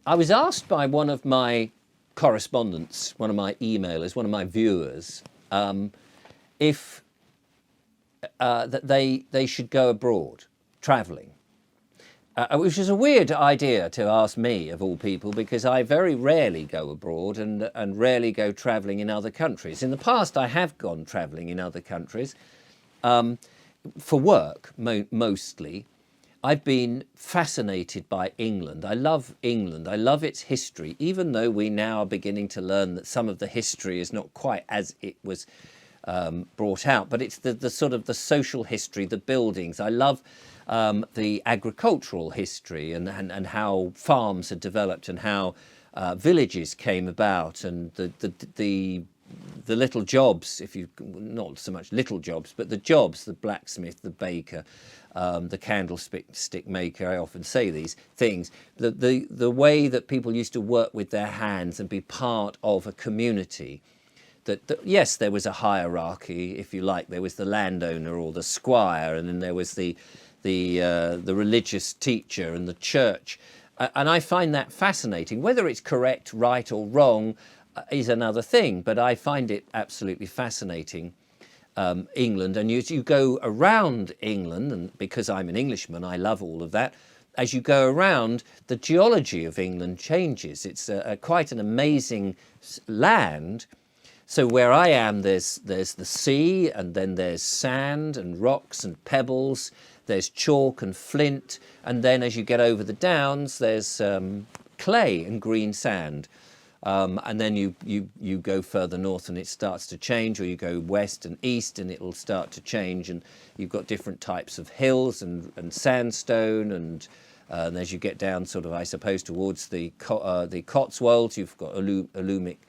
I was asked by one of my correspondents, one of my emailers, one of my viewers, if that they should go abroad travelling. Which is a weird idea to ask me, of all people, because I very rarely go abroad and rarely go travelling in other countries. In the past, I have gone travelling in other countries for work, mostly. I've been fascinated by England. I love England. I love its history, even though we now are beginning to learn that some of the history is not quite as it was brought out. But it's the sort of the social history, the buildings. I love the agricultural history and how farms had developed and how villages came about, and the little jobs, if you, not so much little jobs, but the jobs, the blacksmith, the baker, the candlestick maker. I often say these things. The way that people used to work with their hands and be part of a community. That yes, there was a hierarchy, if you like. There was the landowner or the squire, and then there was the religious teacher and the church. And I find that fascinating. Whether it's correct, right or wrong is another thing, but I find it absolutely fascinating, England. And as you go around England, and because I'm an Englishman, I love all of that, as you go around, the geology of England changes. It's quite an amazing land. So where I am, there's the sea, and then there's sand and rocks and pebbles. There's chalk and flint, and then as you get over the downs, there's clay and green sand. And then you go further north and it starts to change, or you go west and east and it'll start to change, and you've got different types of hills and sandstone, and as you get down sort of, I suppose, towards the Cotswolds, you've got elliptic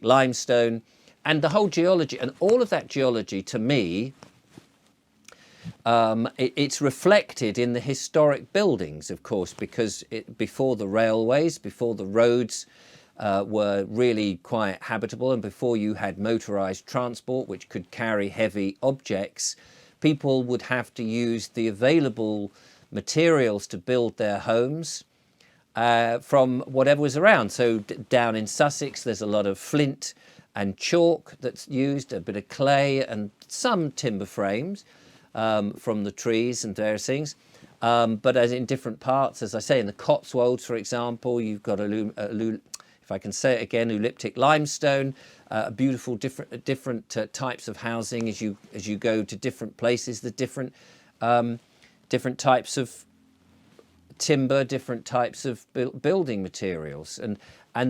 limestone, and the whole geology, and all of that geology, to me, it's reflected in the historic buildings, of course, because before the railways, before the roads were really quite habitable, and before you had motorised transport which could carry heavy objects, people would have to use the available materials to build their homes from whatever was around. So down in Sussex, there's a lot of flint and chalk that's used, a bit of clay and some timber frames. From the trees and various things, but as in different parts, as I say, in the Cotswolds, for example, you've got if I can say it again, elliptic limestone, beautiful different types of housing as you go to different places, the different types of timber, different types of building materials, and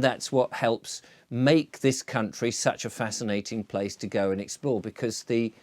that's what helps make this country such a fascinating place to go and explore, because the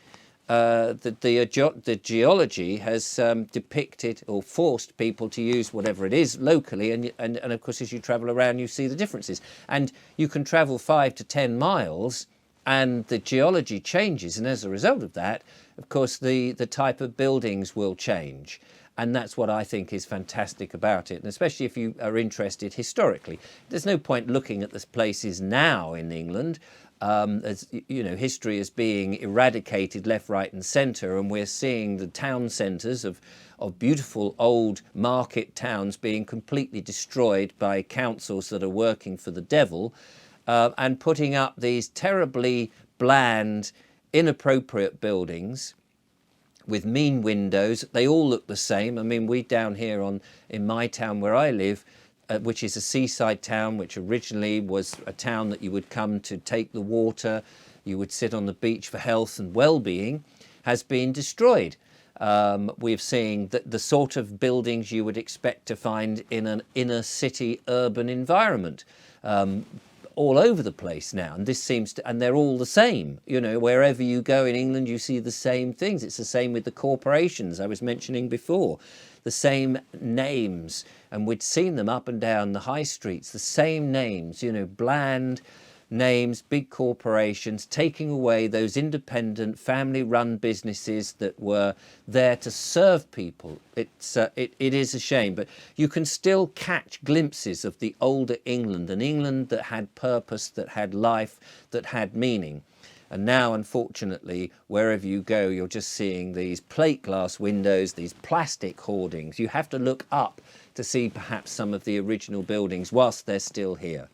geology has depicted or forced people to use whatever it is locally, and of course as you travel around you see the differences, and you can travel 5 to 10 miles and the geology changes, and as a result of that, of course, the type of buildings will change. And that's what I think is fantastic about it, and especially if you are interested historically. There's no point looking at the places now in England, as you know, history is being eradicated left, right and centre, and we're seeing the town centres of beautiful old market towns being completely destroyed by councils that are working for the devil, and putting up these terribly bland, inappropriate buildings with mean windows. They all look the same. I mean, we down here in my town where I live, which is a seaside town, which originally was a town that you would come to take the water, you would sit on the beach for health and well-being, has been destroyed. We're seeing the sort of buildings you would expect to find in an inner city urban environment, all over the place now, and this seems to, and they're all the same. You know, wherever you go in England, you see the same things. It's the same with the corporations I was mentioning before, the same names, and we'd seen them up and down the high streets, the same names, you know, bland names, big corporations, taking away those independent family-run businesses that were there to serve people. It is a shame, but you can still catch glimpses of the older England, an England that had purpose, that had life, that had meaning. And now, unfortunately, wherever you go, you're just seeing these plate glass windows, these plastic hoardings. You have to look up to see perhaps some of the original buildings whilst they're still here.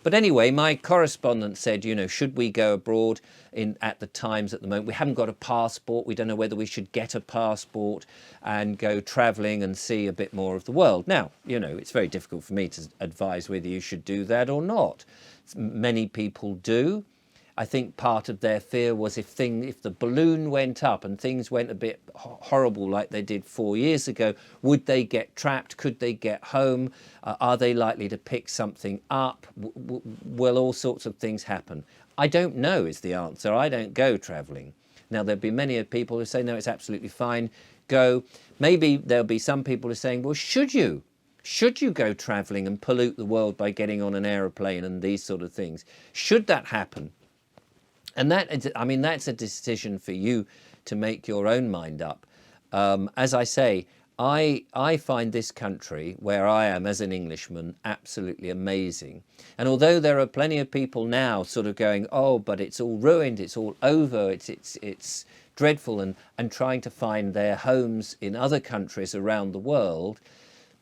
But anyway, my correspondent said, you know, should we go abroad at the Times at the moment? We haven't got a passport. We don't know whether we should get a passport and go travelling and see a bit more of the world. Now, you know, it's very difficult for me to advise whether you should do that or not. Many people do. I think part of their fear was if the balloon went up and things went a bit horrible like they did 4 years ago, would they get trapped? Could they get home? Are they likely to pick something up? Will all sorts of things happen? I don't know is the answer. I don't go travelling. Now, there'll be many people who say, no, it's absolutely fine, go. Maybe there'll be some people who are saying, well, should you? Should you go travelling and pollute the world by getting on an aeroplane and these sort of things? Should that happen? And that's a decision for you to make your own mind up. As I say, I find this country, where I am as an Englishman, absolutely amazing. And although there are plenty of people now sort of going, oh, but it's all ruined, it's all over, it's dreadful, and trying to find their homes in other countries around the world,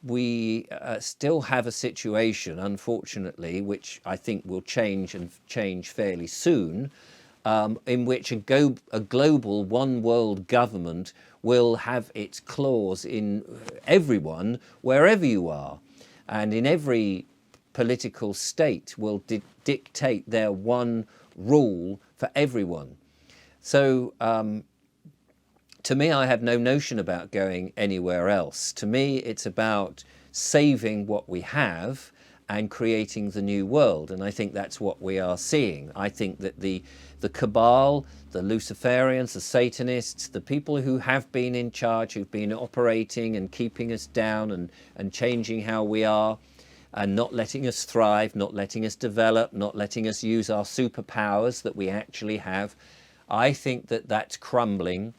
we still have a situation, unfortunately, which I think will change and change fairly soon, in which a global one world government will have its claws in everyone, wherever you are, and in every political state will dictate their one rule for everyone. So to me, I have no notion about going anywhere else. To me, it's about saving what we have and creating the new world. And I think that's what we are seeing. I think that the cabal, the Luciferians, the Satanists, the people who have been in charge, who've been operating and keeping us down and changing how we are, and not letting us thrive, not letting us develop, not letting us use our superpowers that we actually have, I think that that's crumbling.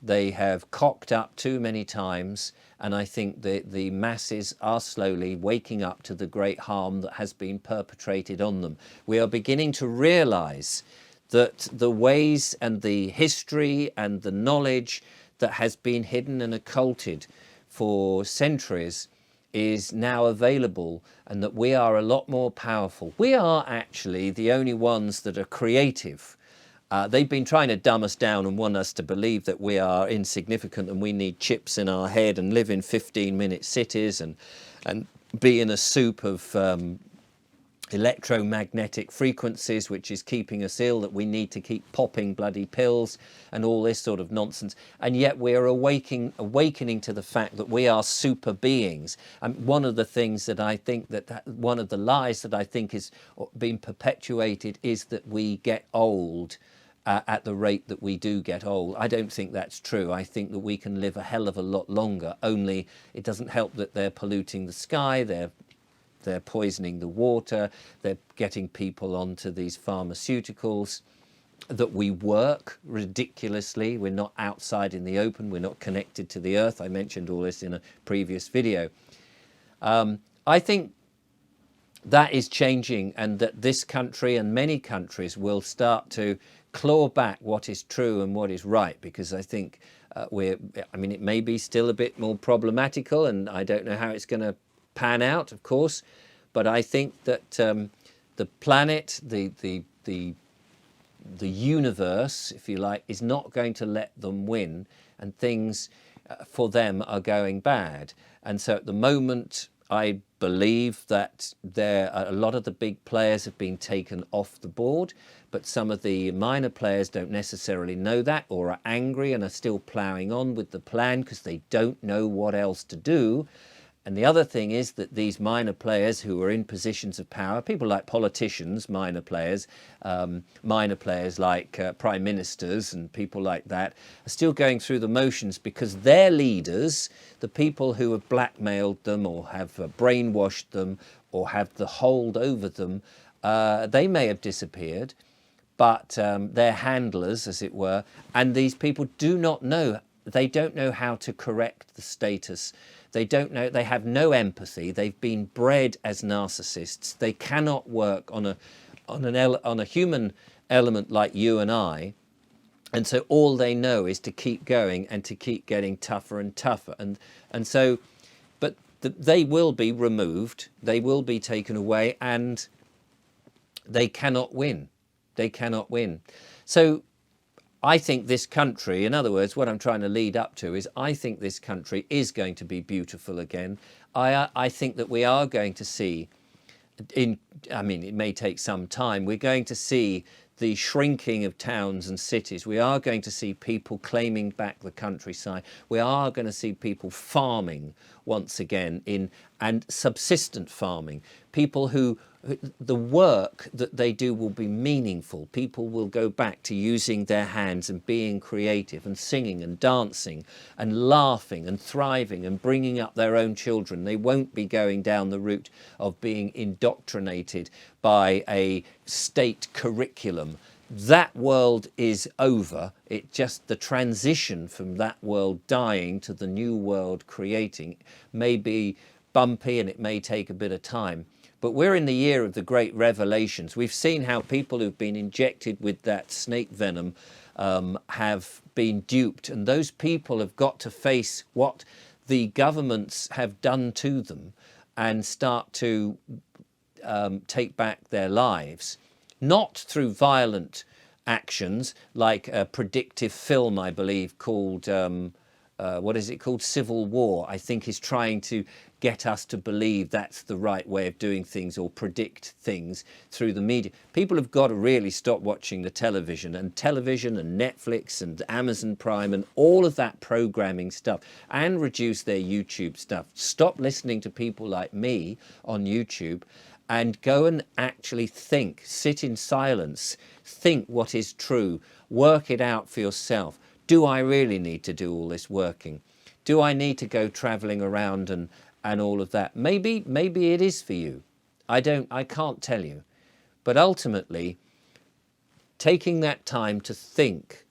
They have cocked up too many times, and I think the masses are slowly waking up to the great harm that has been perpetrated on them. We are beginning to realise that the ways and the history and the knowledge that has been hidden and occulted for centuries is now available, and that we are a lot more powerful. We are actually the only ones that are creative. They've been trying to dumb us down and want us to believe that we are insignificant and we need chips in our head and live in 15-minute cities and be in a soup of electromagnetic frequencies, which is keeping us ill, that we need to keep popping bloody pills and all this sort of nonsense. And yet we're awakening to the fact that we are super beings. And one of the things that I think one of the lies that I think is being perpetuated is that we get old at the rate that we do get old. I don't think that's true. I think that we can live a hell of a lot longer, only it doesn't help that they're polluting the sky, they're poisoning the water, they're getting people onto these pharmaceuticals, that we work ridiculously, we're not outside in the open, we're not connected to the earth. I mentioned all this in a previous video. I think that is changing, and that this country and many countries will start to claw back what is true and what is right, because I think it may be still a bit more problematical, and I don't know how it's going to pan out, of course, but I think that the planet, the universe, if you like, is not going to let them win, and things for them are going bad. And so at the moment, I believe that a lot of the big players have been taken off the board, but some of the minor players don't necessarily know that, or are angry and are still ploughing on with the plan because they don't know what else to do. And the other thing is that these minor players who are in positions of power, people like politicians, minor players like prime ministers and people like that, are still going through the motions because their leaders, the people who have blackmailed them or have brainwashed them or have the hold over them, they may have disappeared, but they're handlers, as it were, and these people do not know. They don't know how to correct the status. They don't know, they have no empathy. They've been bred as narcissists. They cannot work on a human element like you and I. And so all they know is to keep going and to keep getting tougher and tougher. And so, but that they will be removed, they will be taken away, and they cannot win. They cannot win. So I think this country, in other words, what I'm trying to lead up to is I think this country is going to be beautiful again. I think that we are going to see, I mean, it may take some time, we're going to see the shrinking of towns and cities. We are going to see people claiming back the countryside. We are going to see people farming once again, and subsistent farming. People who, the work that they do will be meaningful. People will go back to using their hands and being creative and singing and dancing and laughing and thriving and bringing up their own children. They won't be going down the route of being indoctrinated by a state curriculum. That world is over. It just, the transition from that world dying to the new world creating may be bumpy, and it may take a bit of time. But we're in the year of the great revelations. We've seen how people who've been injected with that snake venom have been duped, and those people have got to face what the governments have done to them and start to take back their lives, not through violent actions like a predictive film, I believe, called, what is it called? Civil War, I think, is trying to get us to believe that's the right way of doing things, or predict things through the media. People have got to really stop watching the television and Netflix and Amazon Prime and all of that programming stuff, and reduce their YouTube stuff. Stop listening to people like me on YouTube and go and actually think, sit in silence, think what is true, work it out for yourself. Do I really need to do all this working? Do I need to go traveling around and all of that? Maybe it is for you. I can't tell you. But ultimately, taking that time to think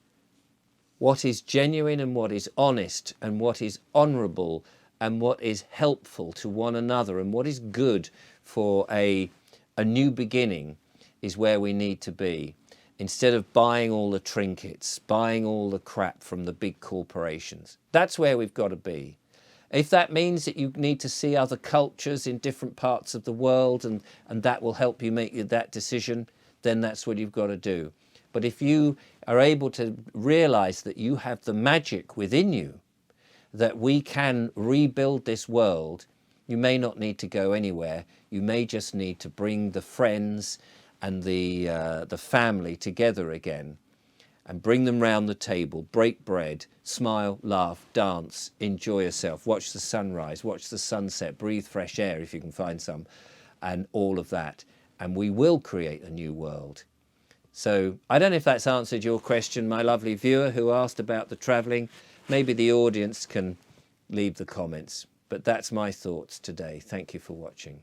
what is genuine and what is honest and what is honourable and what is helpful to one another and what is good for a new beginning is where we need to be, instead of buying all the trinkets, buying all the crap from the big corporations. That's where we've got to be. If that means that you need to see other cultures in different parts of the world and that will help you make that decision, then that's what you've got to do. But if you are able to realize that you have the magic within you, that we can rebuild this world, you may not need to go anywhere. You may just need to bring the friends and the family together again and bring them round the table, break bread, smile, laugh, dance, enjoy yourself, watch the sunrise, watch the sunset, breathe fresh air if you can find some, and all of that. And we will create a new world. So I don't know if that's answered your question, my lovely viewer who asked about the travelling. Maybe the audience can leave the comments. But that's my thoughts today. Thank you for watching.